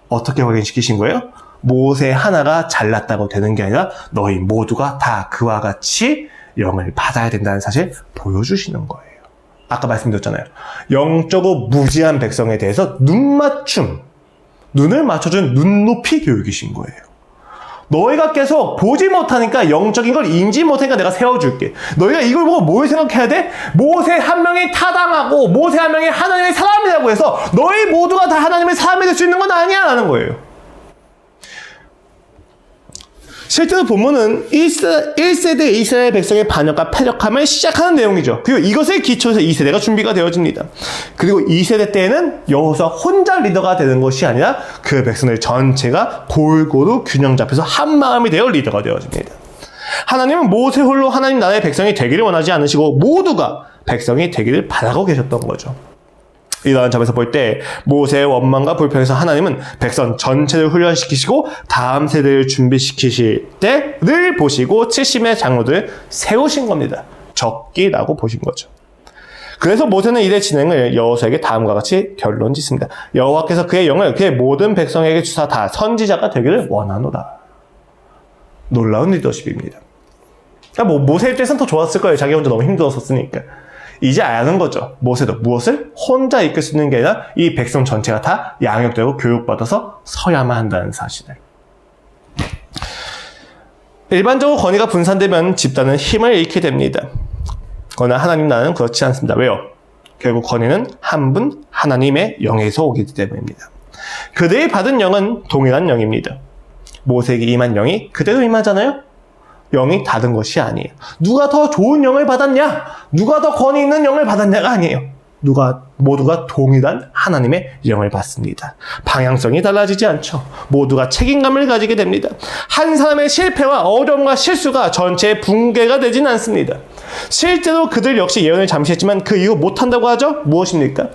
어떻게 확인시키신 거예요? 모세 하나가 잘났다고 되는 게 아니라 너희 모두가 다 그와 같이 영을 받아야 된다는 사실을 보여주시는 거예요. 아까 말씀드렸잖아요. 영적으로 무지한 백성에 대해서 눈을 맞춰준 눈높이 교육이신 거예요. 너희가 계속 보지 못하니까, 영적인 걸 인지 못하니까 내가 세워줄게. 너희가 이걸 보고 뭘 생각해야 돼? 모세 한 명이 타당하고 모세 한 명이 하나님의 사람이라고 해서 너희 모두가 다 하나님의 사람이 될 수 있는 건 아니야 라는 거예요. 실제로 본문은 1세대 이스라엘 백성의 반역과 패력함을 시작하는 내용이죠. 그리고 이것을 기초해서 2세대가 준비가 되어집니다. 그리고 2세대 때에는 여호수아 혼자 리더가 되는 것이 아니라 그 백성들 전체가 골고루 균형 잡혀서 한 마음이 되어 리더가 되어집니다. 하나님은 모세 홀로 하나님 나라의 백성이 되기를 원하지 않으시고 모두가 백성이 되기를 바라고 계셨던 거죠. 이러한 점에서 볼 때 모세의 원망과 불평에서 하나님은 백성 전체를 훈련시키시고 다음 세대를 준비시키실 때를 보시고 70의 장로들을 세우신 겁니다. 적기라고 보신 거죠. 그래서 모세는 이의 진행을 여호수아에게 다음과 같이 결론 짓습니다. 여호와께서 그의 영을 그의 모든 백성에게 주사 다 선지자가 되기를 원하노라. 놀라운 리더십입니다. 그러니까 모세 입장에서는 더 좋았을 거예요. 자기 혼자 너무 힘들었었으니까. 이제 아는 거죠. 모세도 무엇을 혼자 이끌 수 있는 게 아니라 이 백성 전체가 다 양육되고 교육받아서 서야만 한다는 사실을. 일반적으로 권위가 분산되면 집단은 힘을 잃게 됩니다. 그러나 하나님 나라는 그렇지 않습니다. 왜요? 결국 권위는 한 분 하나님의 영에서 오기 때문입니다. 그들이 받은 영은 동일한 영입니다. 모세에게 임한 영이 그대로 임하잖아요? 영이 다른 것이 아니에요. 누가 더 좋은 영을 받았냐? 누가 더 권위 있는 영을 받았냐가 아니에요. 누가 모두가 동일한 하나님의 영을 받습니다. 방향성이 달라지지 않죠. 모두가 책임감을 가지게 됩니다. 한 사람의 실패와 어려움과 실수가 전체의 붕괴가 되진 않습니다. 실제로 그들 역시 예언을 잠시 했지만 그 이후 못한다고 하죠? 무엇입니까?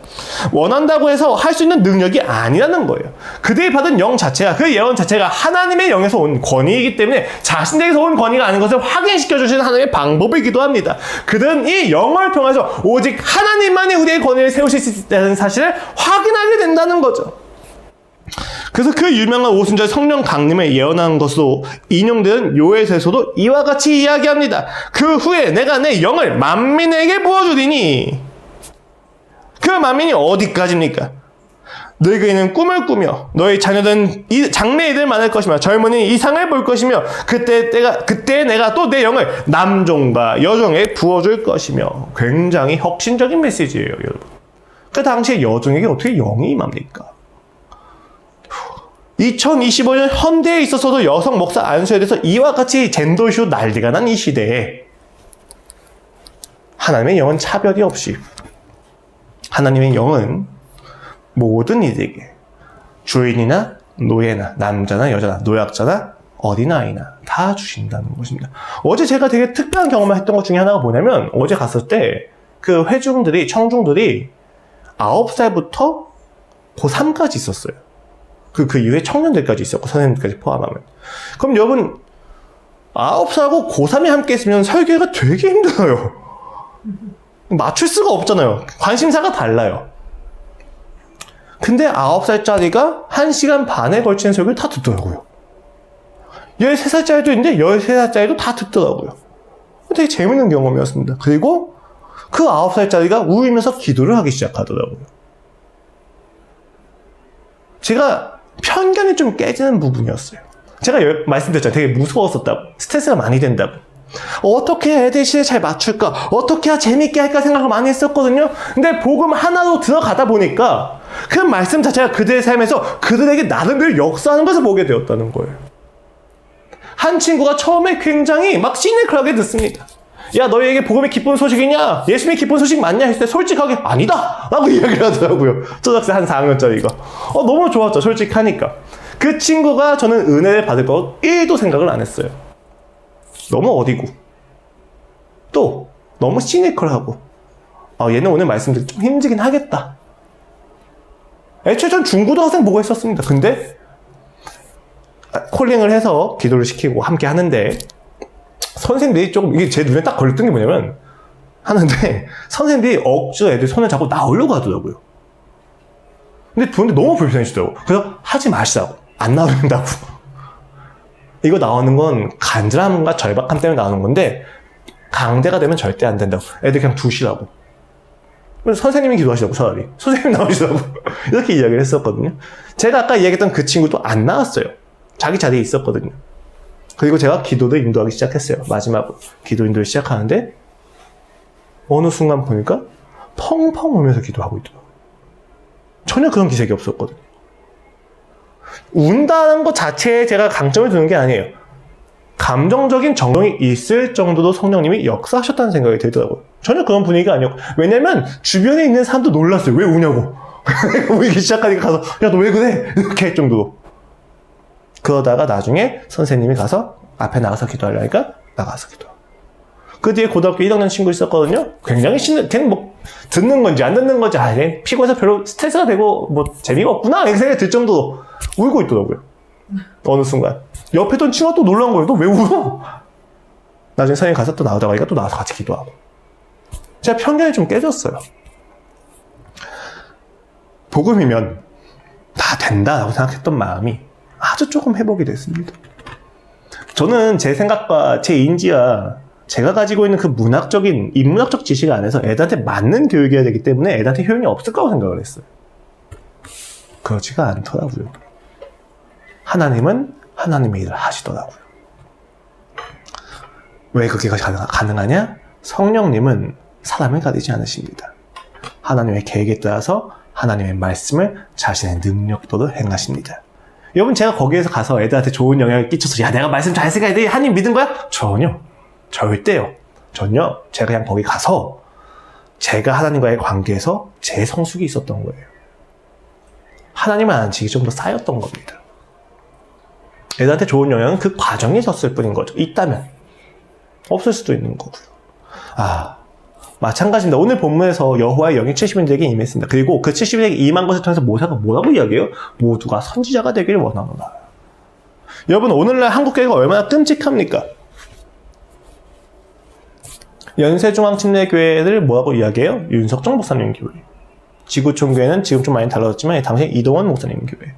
원한다고 해서 할 수 있는 능력이 아니라는 거예요. 그들이 받은 영 자체가, 그 예언 자체가 하나님의 영에서 온 권위이기 때문에 자신에게서 온 권위가 아닌 것을 확인시켜 주시는 하나님의 방법이기도 합니다. 그들은 이 영을 통해서 오직 하나님만이 우리의 권위를 세우실 수 있다는 사실을 확인하게 된다는 거죠. 그래서 그 유명한 오순절 성령 강림을 예언한 것으로 인용되는 요엘서에서도 이와 같이 이야기합니다. 그 후에 내가 내 영을 만민에게 부어주리니, 그 만민이 어디까지입니까? 늙은이는 꿈을 꾸며 너희 자녀들은 장래일을 만날 것이며 젊은이는 이상을 볼 것이며 그때 내가 또 내 영을 남종과 여종에 부어줄 것이며. 굉장히 혁신적인 메시지예요, 여러분. 그 당시에 여종에게 어떻게 영이 임합니까? 2025년 현대에 있어서도 여성 목사 안수에 대해서 이와 같이 젠더 이슈 난리가 난 이 시대에 하나님의 영은 차별이 없이, 하나님의 영은 모든 이들에게, 주인이나 노예나 남자나 여자나 노약자나 어린아이나 다 주신다는 것입니다. 어제 제가 되게 특별한 경험을 했던 것 중에 하나가 뭐냐면, 어제 갔을 때 그 회중들이, 청중들이 9살부터 고3까지 있었어요. 그 이후에 청년들까지 있었고, 선생님들까지 포함하면. 그럼 여러분, 9살하고 고3이 함께 있으면 설교가 되게 힘들어요. 맞출 수가 없잖아요. 관심사가 달라요. 근데 9살짜리가 1시간 반에 걸치는 설교를 다 듣더라고요. 13살짜리도 있는데 13살짜리도 다 듣더라고요. 되게 재밌는 경험이었습니다. 그리고 그 9살짜리가 울면서 기도를 하기 시작하더라고요. 제가 편견이 좀 깨지는 부분이었어요. 제가 말씀드렸잖아요. 되게 무서웠었다고. 스트레스가 많이 된다고. 어떻게 애들 시대 잘 맞출까? 어떻게 해야 재밌게 할까 생각을 많이 했었거든요. 근데 복음 하나로 들어가다 보니까 그 말씀 자체가 그들의 삶에서 그들에게 나름대로 역사하는 것을 보게 되었다는 거예요. 한 친구가 처음에 굉장히 막 시니컬하게 듣습니다. 야, 너희에게 복음의 기쁜 소식이냐? 예수님의 기쁜 소식 맞냐? 했을 때 솔직하게 아니다! 라고 이야기를 하더라고요. 초등학생 한 4학년짜리가. 너무 좋았죠. 솔직하니까. 그 친구가 저는 은혜를 받을 거 1도 생각을 안 했어요. 너무 어리고, 또 너무 시니컬하고, 얘는 오늘 말씀 듣기 좀 힘들긴 하겠다. 애초에 전 중고등학생 보고 있었습니다. 근데 콜링을 해서 기도를 시키고 함께 하는데, 선생님들이 조금, 이게 제 눈에 딱 걸렸던 게 뭐냐면, 하는데 선생님들이 억지로 애들 손을 잡고 나오려고 하더라고요. 근데 너무 불편해지더라고요. 그래서 하지 마시라고. 안 나온다고. 이거 나오는 건 간절함과 절박함 때문에 나오는 건데, 강제가 되면 절대 안 된다고. 애들 그냥 두시라고. 그래서 선생님이 기도하시라고, 차라리. 선생님 나오시라고. 이렇게 이야기를 했었거든요. 제가 아까 이야기했던 그 친구도 안 나왔어요. 자기 자리에 있었거든요. 그리고 제가 기도를 인도하기 시작했어요. 마지막으로. 기도 인도를 시작하는데, 어느 순간 보니까 펑펑 울면서 기도하고 있더라고요. 전혀 그런 기색이 없었거든요. 운다는 것 자체에 제가 강점을 두는 게 아니에요. 감정적인 정령이 있을 정도로 성령님이 역사하셨다는 생각이 들더라고요. 전혀 그런 분위기가 아니었고, 왜냐면 주변에 있는 사람도 놀랐어요. 왜 우냐고. 울기 시작하니까 가서 야, 너 왜 그래? 이렇게 할 정도로. 그러다가 나중에 선생님이 가서 앞에 나가서 기도하려니까 나가서 기도하고. 그 뒤에 고등학교 1학년 친구 있었거든요. 굉장히 걔는 뭐 듣는 건지 안 듣는 건지 피곤해서 별로 스트레스가 되고 뭐 재미가 없구나 이렇게 생각이 들 정도로 울고 있더라고요. 어느 순간 옆에 있던 친구가 또 놀란 거예요. 너 왜 울어? 나중에 선생님 가서 또 나오다가 또 나와서 같이 기도하고. 제가 편견이 좀 깨졌어요. 복음이면 다 된다라고 생각했던 마음이 아주 조금 회복이 됐습니다. 저는 제 생각과 제 인지와 제가 가지고 있는 그 문학적인, 인문학적 지식 안에서 애들한테 맞는 교육이어야 되기 때문에 애들한테 효용이 없을 거라고 생각을 했어요. 그렇지가 않더라고요. 하나님은 하나님의 일을 하시더라고요. 왜 그게 가능하냐? 성령님은 사람을 가리지 않으십니다. 하나님의 계획에 따라서 하나님의 말씀을 자신의 능력도로 행하십니다. 여러분, 제가 거기에서 가서 애들한테 좋은 영향을 끼쳐서 야, 내가 말씀 잘 쓰니까 애들이 하나님 믿은 거야? 전혀. 절대요. 전혀. 제가 그냥 거기 가서 제가 하나님과의 관계에서 제 성숙이 있었던 거예요. 하나님을 아는 지식이 좀 더 쌓였던 겁니다. 애들한테 좋은 영향은 그 과정에 있었을 뿐인 거죠. 있다면. 없을 수도 있는 거고요. 마찬가지입니다. 오늘 본문에서 여호와의 영이 70인들에게 임했습니다. 그리고 그 70인에게 임한 것을 통해서 모세가 뭐라고 이야기해요? 모두가 선지자가 되기를 원하노라. 여러분, 오늘날 한국교회가 얼마나 끔찍합니까? 연세중앙침례교회를 뭐라고 이야기해요? 윤석정 목사님 교회. 지구촌교회는 지금 좀 많이 달라졌지만 당시 이동원 목사님 교회.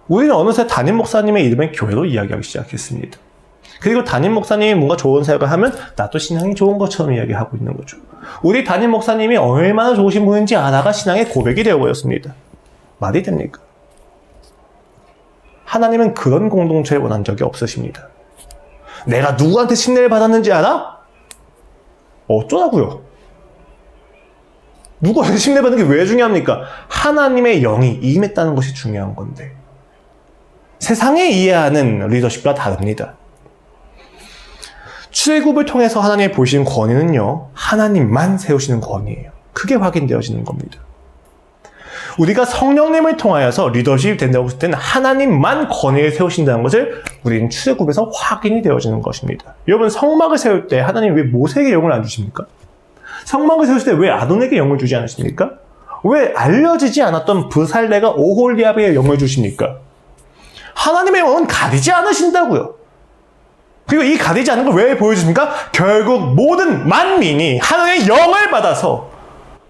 우리는 어느새 담임 목사님의 이름의 교회로 이야기하기 시작했습니다. 그리고 담임 목사님이 뭔가 좋은 사역을 하면 나도 신앙이 좋은 것처럼 이야기하고 있는 거죠. 우리 담임 목사님이 얼마나 좋으신 분인지 알아가 신앙의 고백이 되어버렸습니다. 말이 됩니까? 하나님은 그런 공동체를 원한 적이 없으십니다. 내가 누구한테 신뢰를 받았는지 알아? 어쩌라고요? 누구한테 신뢰받는 게 왜 중요합니까? 하나님의 영이 임했다는 것이 중요한 건데 세상에 이해하는 리더십과 다릅니다. 출애굽을 통해서 하나님이 보시는 권위는요, 하나님만 세우시는 권위예요. 그게 확인되어지는 겁니다. 우리가 성령님을 통하여서 리더십이 된다고 했을 때는 하나님만 권위를 세우신다는 것을 우리는 출애굽에서 확인이 되어지는 것입니다. 여러분, 성막을 세울 때 하나님 왜 모세에게 영을 안 주십니까? 성막을 세우실 때 왜 아론에게 영을 주지 않으십니까? 왜 알려지지 않았던 브살레가 오홀리압에게 영을 주십니까? 하나님의 영은 가리지 않으신다고요. 그리고 이 가리지 않은 걸 왜 보여주십니까? 결국 모든 만민이 하나님의 영을 받아서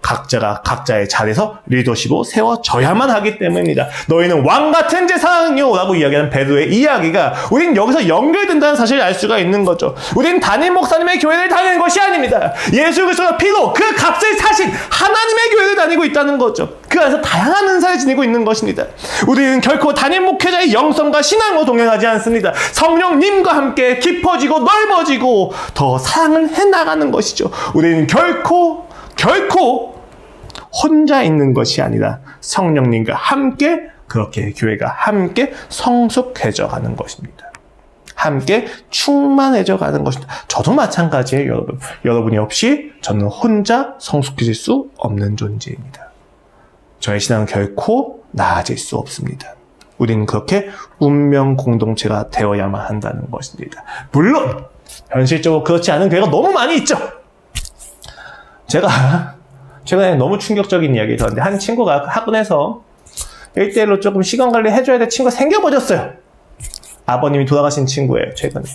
각자가 각자의 자리에서 리더십으로 세워져야만 하기 때문입니다. 너희는 왕같은 제사장이요 라고 이야기하는 베드로의 이야기가 우린 여기서 연결된다는 사실을 알 수가 있는 거죠. 우린 담임 목사님의 교회를 다니는 것이 아닙니다. 예수 그리스도의 피로 그 값을 사신 하나님의 교회를 다니고 있다는 거죠. 그 안에서 다양한 은사를 지니고 있는 것입니다. 우리는 결코 담임 목회자의 영성과 신앙으로 동행하지 않습니다. 성령님과 함께 깊어지고 넓어지고 더 사랑을 해나가는 것이죠. 우리는 결코 혼자 있는 것이 아니라 성령님과 함께 그렇게 교회가 함께 성숙해져 가는 것입니다. 함께 충만해져 가는 것입니다. 저도 마찬가지예요, 여러분. 여러분이 없이 저는 혼자 성숙해질 수 없는 존재입니다. 저의 신앙은 결코 나아질 수 없습니다. 우리는 그렇게 운명 공동체가 되어야만 한다는 것입니다. 물론 현실적으로 그렇지 않은 교회가 너무 많이 있죠. 제가 최근에 너무 충격적인 이야기를 들었는데 한 친구가 학원에서 1대1로 조금 시간 관리 해줘야 될 친구가 생겨버렸어요. 아버님이 돌아가신 친구예요, 최근에.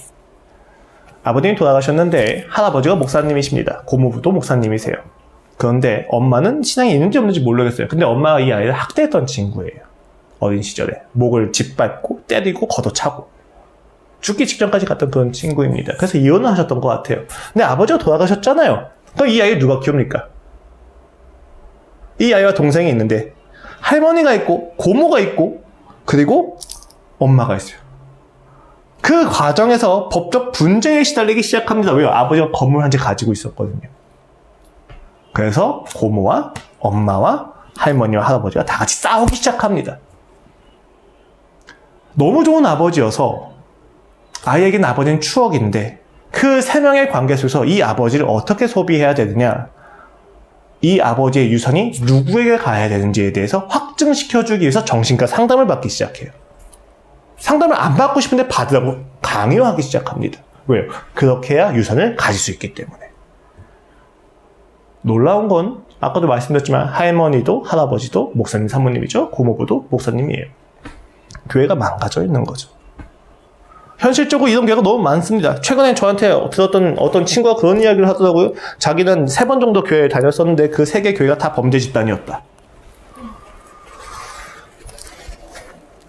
아버님이 돌아가셨는데 할아버지가 목사님이십니다. 고모부도 목사님이세요. 그런데 엄마는 신앙이 있는지 없는지 모르겠어요. 근데 엄마가 이 아이를 학대했던 친구예요. 어린 시절에. 목을 짓밟고 때리고 걷어차고 죽기 직전까지 갔던 그런 친구입니다. 그래서 이혼을 하셨던 것 같아요. 근데 아버지가 돌아가셨잖아요. 그럼 이 아이를 누가 키웁니까? 이 아이와 동생이 있는데 할머니가 있고 고모가 있고 그리고 엄마가 있어요. 그 과정에서 법적 분쟁에 시달리기 시작합니다. 왜요? 아버지가 건물 한 채 가지고 있었거든요. 그래서 고모와 엄마와 할머니와 할아버지가 다 같이 싸우기 시작합니다. 너무 좋은 아버지여서 아이에게는 아버지는 추억인데 그 세 명의 관계 속에서 이 아버지를 어떻게 소비해야 되느냐, 이 아버지의 유산이 누구에게 가야 되는지에 대해서 확증시켜주기 위해서 정신과 상담을 받기 시작해요. 상담을 안 받고 싶은데 받으라고 강요하기 시작합니다. 왜요? 그렇게 해야 유산을 가질 수 있기 때문에. 놀라운 건 아까도 말씀드렸지만 할머니도 할아버지도 목사님 사모님이죠. 고모부도 목사님이에요. 교회가 망가져 있는 거죠. 현실적으로 이런 교회가 너무 많습니다. 최근에 저한테 들었던 어떤 친구가 그런 이야기를 하더라고요. 자기는 3번 정도 교회에 다녔었는데 그 3개 교회가 다 범죄 집단이었다.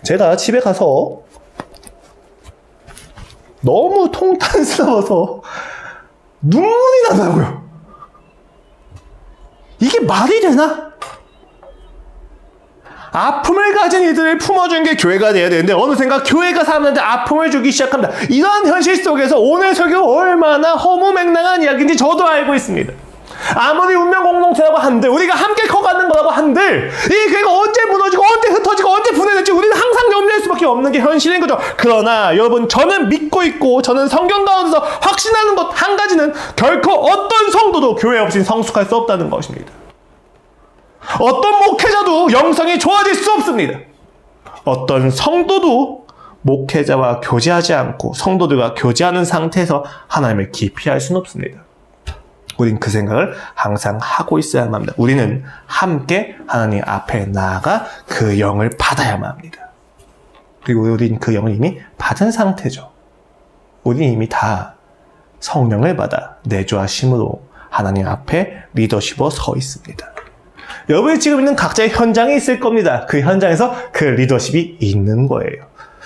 제가 집에 가서 너무 통탄스러워서 눈물이 나더라고요. 이게 말이 되나? 아픔을 가진 이들을 품어주는 게 교회가 돼야 되는데 어느샌가 교회가 사람들한테 아픔을 주기 시작합니다. 이런 현실 속에서 오늘 설교 얼마나 허무맹랑한 이야기인지 저도 알고 있습니다. 아무리 운명 공동체라고 한들, 우리가 함께 커가는 거라고 한들 이 교회가 언제 무너지고 언제 흩어지고 언제 분해될지 우리는 항상 염려할 수밖에 없는 게 현실인 거죠. 그러나 여러분, 저는 믿고 있고 저는 성경 가운데서 확신하는 것 한 가지는 결코 어떤 성도도 교회 없이 성숙할 수 없다는 것입니다. 어떤 목회자도 영성이 좋아질 수 없습니다. 어떤 성도도 목회자와 교제하지 않고 성도들과 교제하는 상태에서 하나님을 깊이 알 수는 없습니다. 우린 그 생각을 항상 하고 있어야만 합니다. 우리는 함께 하나님 앞에 나아가 그 영을 받아야만 합니다. 그리고 우린 그 영을 이미 받은 상태죠. 우린 이미 다 성령을 받아 내주하심으로 하나님 앞에 리더십으로 서 있습니다. 여러분이 지금 있는 각자의 현장에 있을 겁니다. 그 현장에서 그 리더십이 있는 거예요.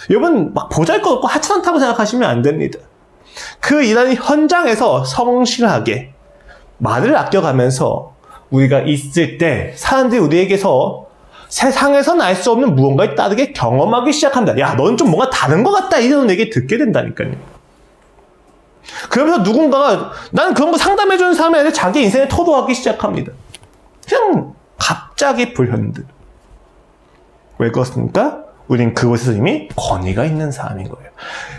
여러분 막 보잘것없고 하찮다고 생각하시면 안 됩니다. 그 일하는 현장에서 성실하게 말을 아껴가면서 우리가 있을 때 사람들이 우리에게서 세상에서는 알 수 없는 무언가를 다르게 경험하기 시작합니다. 야, 넌 좀 뭔가 다른 것 같다, 이런 얘기 듣게 된다니까요. 그러면서 누군가가 나는 그런 거 상담해주는 사람이 아니라 자기 인생에 토로하기 시작합니다. 그냥 갑자기 불현듯. 왜 그렇습니까? 우린 그곳에서 이미 권위가 있는 사람인 거예요.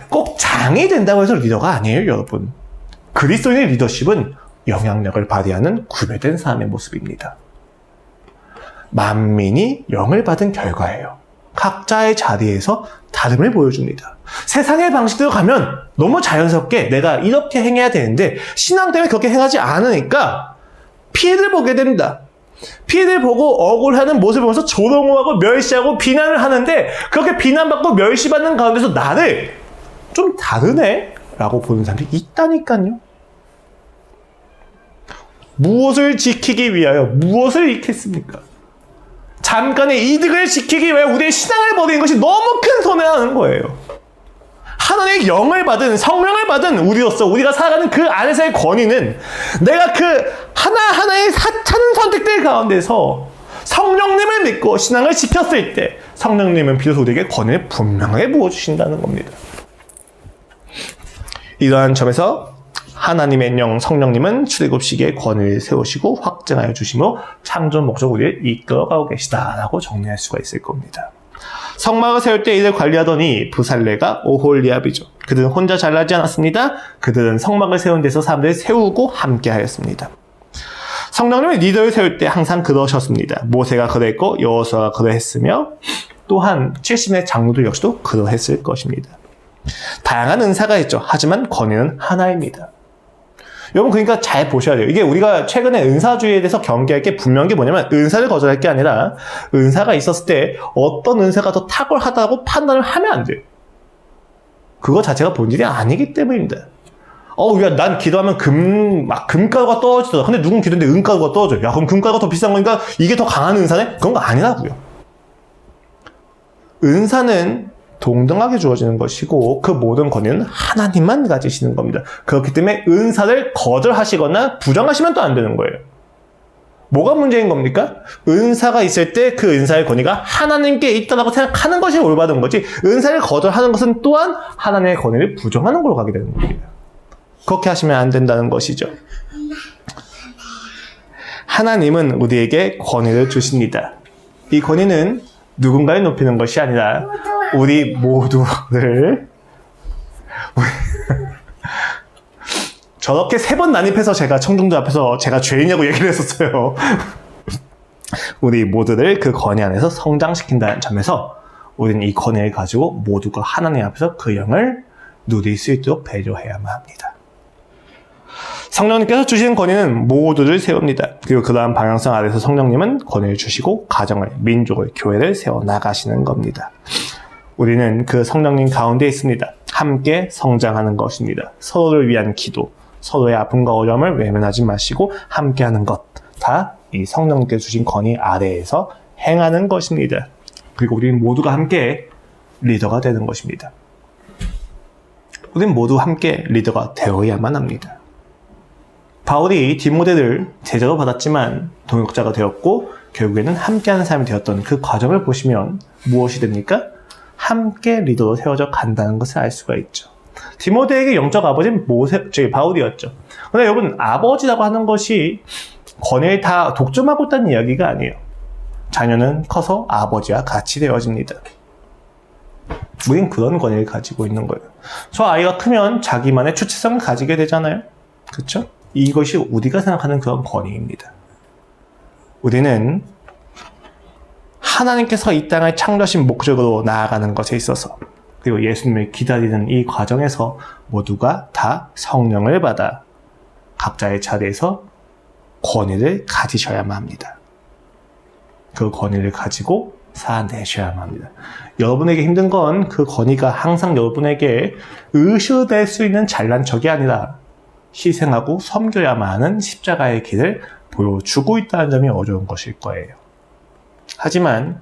꼭 장이 된다고 해서 리더가 아니에요, 여러분. 그리스도인의 리더십은 영향력을 발휘하는 구별된 사람의 모습입니다. 만민이 영을 받은 결과예요. 각자의 자리에서 다름을 보여줍니다. 세상의 방식대로 가면 너무 자연스럽게 내가 이렇게 행해야 되는데 신앙 때문에 그렇게 행하지 않으니까 피해를 보게 됩니다. 피해를 보고 억울하는 모습을 보면서 조롱하고 멸시하고 비난을 하는데 그렇게 비난받고 멸시받는 가운데서 나를 좀 다르네? 라고 보는 사람들이 있다니까요. 무엇을 지키기 위하여 무엇을 잃겠습니까? 잠깐의 이득을 지키기 위해 우리의 신앙을 버리는 것이 너무 큰 손해를 하는 거예요. 하나님의 영을 받은, 성령을 받은 우리로서 우리가 살아가는 그 안에서의 권위는 내가 그 하나하나의 하찮은 선택들 가운데서 성령님을 믿고 신앙을 지켰을 때 성령님은 비로소 우리에게 권위를 분명하게 부어주신다는 겁니다. 이러한 점에서 하나님의 영, 성령님은 출애굽시기에 권위를 세우시고 확증하여 주시므로 창조 목적 우리를 이끌어가고 계시다라고 정리할 수가 있을 겁니다. 성막을 세울 때 이를 관리하더니 부살레가 오홀리압이죠. 그들은 혼자 잘나지 않았습니다. 그들은 성막을 세운 데서 사람들을 세우고 함께 하였습니다. 성령님의 리더를 세울 때 항상 그러셨습니다. 모세가 그랬고 여호수아가 그러했으며 또한 70의 장로들 역시도 그러했을 것입니다. 다양한 은사가 있죠. 하지만 권위는 하나입니다. 여러분 그러니까 잘 보셔야 돼요. 이게 우리가 최근에 은사주의에 대해서 경계할 게 분명한 게 뭐냐면 은사를 거절할 게 아니라 은사가 있었을 때 어떤 은사가 더 탁월하다고 판단을 하면 안 돼요. 그거 자체가 본질이 아니기 때문입니다. 야, 난 기도하면 금가루가 떨어지더라. 근데 누군 기도인데 은가루가 떨어져요. 야, 그럼 금가루가 더 비싼 거니까 이게 더 강한 은사네? 그런 거 아니라고요. 은사는 동등하게 주어지는 것이고 그 모든 권위는 하나님만 가지시는 겁니다. 그렇기 때문에 은사를 거절하시거나 부정하시면 또 안 되는 거예요. 뭐가 문제인 겁니까? 은사가 있을 때 그 은사의 권위가 하나님께 있다고 생각하는 것이 올바른 거지 은사를 거절하는 것은 또한 하나님의 권위를 부정하는 걸로 가게 되는 겁니다. 그렇게 하시면 안 된다는 것이죠. 하나님은 우리에게 권위를 주십니다. 이 권위는 누군가를 높이는 것이 아니라 우리 모두를 저렇게 3번 난입해서 제가 청중들 앞에서 제가 죄인이라고 얘기를 했었어요. 우리 모두를 그 권위 안에서 성장시킨다는 점에서 우리는 이 권위를 가지고 모두가 하나님 앞에서 그 영을 누릴 수 있도록 배려해야만 합니다. 성령님께서 주시는 권위는 모두를 세웁니다. 그리고 그러한 방향성 아래서 성령님은 권위를 주시고 가정을, 민족을, 교회를 세워나가시는 겁니다. 우리는 그 성령님 가운데 있습니다. 함께 성장하는 것입니다. 서로를 위한 기도, 서로의 아픔과 어려움을 외면하지 마시고 함께하는 것, 다 이 성령님께서 주신 권위 아래에서 행하는 것입니다. 그리고 우리는 모두가 함께 리더가 되는 것입니다. 우리는 모두 함께 리더가 되어야만 합니다. 바울이 디모데를 제자로 받았지만 동역자가 되었고 결국에는 함께하는 사람이 되었던 그 과정을 보시면 무엇이 됩니까? 함께 리더로 세워져 간다는 것을 알 수가 있죠. 디모데에게 영적 아버지는 바울이었죠. 그런데 여러분 아버지라고 하는 것이 권위를 다 독점하고 있다는 이야기가 아니에요. 자녀는 커서 아버지와 같이 되어집니다. 우린 그런 권위를 가지고 있는 거예요. 저 아이가 크면 자기만의 주체성을 가지게 되잖아요. 그렇죠? 이것이 우리가 생각하는 그런 권위입니다. 우리는 하나님께서 이 땅을 창조하신 목적으로 나아가는 것에 있어서, 그리고 예수님을 기다리는 이 과정에서 모두가 다 성령을 받아 각자의 자리에서 권위를 가지셔야만 합니다. 그 권위를 가지고 살아내셔야만 합니다. 여러분에게 힘든 건 그 권위가 항상 여러분에게 의식될 수 있는 잘난 척이 아니라 희생하고 섬겨야만 하는 십자가의 길을 보여주고 있다는 점이 어려운 것일 거예요. 하지만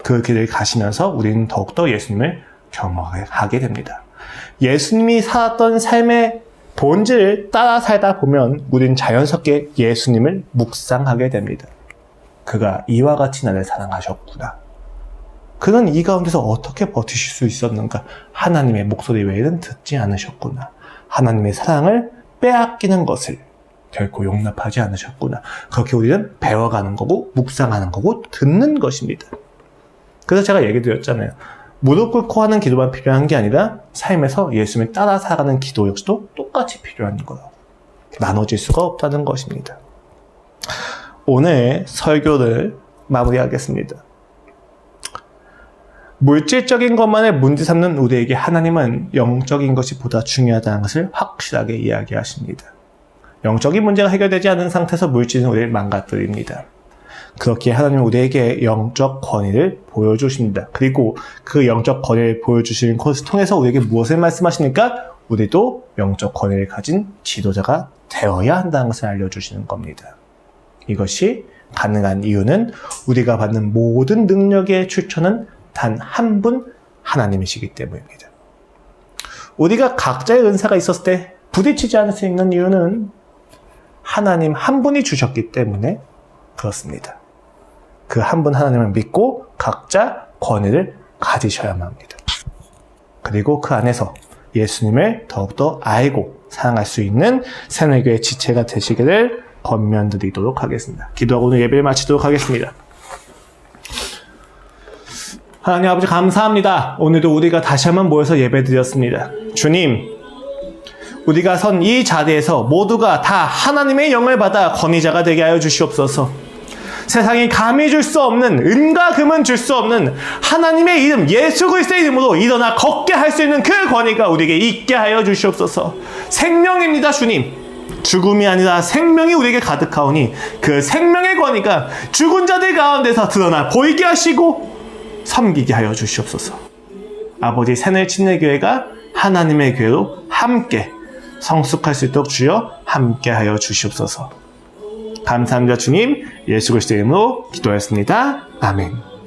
그 길을 가시면서 우리는 더욱더 예수님을 경험하게 됩니다. 예수님이 살았던 삶의 본질을 따라 살다 보면 우리는 자연스럽게 예수님을 묵상하게 됩니다. 그가 이와 같이 나를 사랑하셨구나. 그는 이 가운데서 어떻게 버티실 수 있었는가? 하나님의 목소리 외에는 듣지 않으셨구나. 하나님의 사랑을 빼앗기는 것을 결코 용납하지 않으셨구나. 그렇게 우리는 배워가는 거고 묵상하는 거고 듣는 것입니다. 그래서 제가 얘기 드렸잖아요. 무릎 꿇고 하는 기도만 필요한 게 아니라 삶에서 예수님을 따라 살아가는 기도 역시도 똑같이 필요한 거라고. 나눠질 수가 없다는 것입니다. 오늘 설교를 마무리하겠습니다. 물질적인 것만을 문제 삼는 우리에게 하나님은 영적인 것이 보다 중요하다는 것을 확실하게 이야기하십니다. 영적인 문제가 해결되지 않은 상태에서 물질은 우리를 망가뜨립니다. 그렇게 하나님은 우리에게 영적 권위를 보여주십니다. 그리고 그 영적 권위를 보여주시는 것을 통해서 우리에게 무엇을 말씀하십니까? 우리도 영적 권위를 가진 지도자가 되어야 한다는 것을 알려주시는 겁니다. 이것이 가능한 이유는 우리가 받는 모든 능력의 출처는 단 한 분 하나님이시기 때문입니다. 우리가 각자의 은사가 있었을 때 부딪히지 않을 수 있는 이유는 하나님 한 분이 주셨기 때문에 그렇습니다. 그 한 분 하나님을 믿고 각자 권위를 가지셔야만 합니다. 그리고 그 안에서 예수님을 더욱더 알고 사랑할 수 있는 새누리교회 지체가 되시기를 권면드리도록 하겠습니다. 기도하고 오늘 예배를 마치도록 하겠습니다. 하나님 아버지 감사합니다. 오늘도 우리가 다시 한번 모여서 예배드렸습니다. 주님, 우리가 선 이 자리에서 모두가 다 하나님의 영을 받아 권위자가 되게 하여 주시옵소서. 세상이 감히 줄 수 없는, 은과 금은 줄 수 없는 하나님의 이름 예수 그리스도의 이름으로 일어나 걷게 할 수 있는 그 권위가 우리에게 있게 하여 주시옵소서. 생명입니다, 주님. 죽음이 아니라 생명이 우리에게 가득하오니 그 생명의 권위가 죽은 자들 가운데서 드러나 보이게 하시고 섬기게 하여 주시옵소서. 아버지 새누리 침례교회가 하나님의 교회로 함께 성숙할 수 있도록 주여 함께 하여 주시옵소서. 감사합니다 주님. 예수 그리스도의 이름으로 기도하였습니다. 아멘.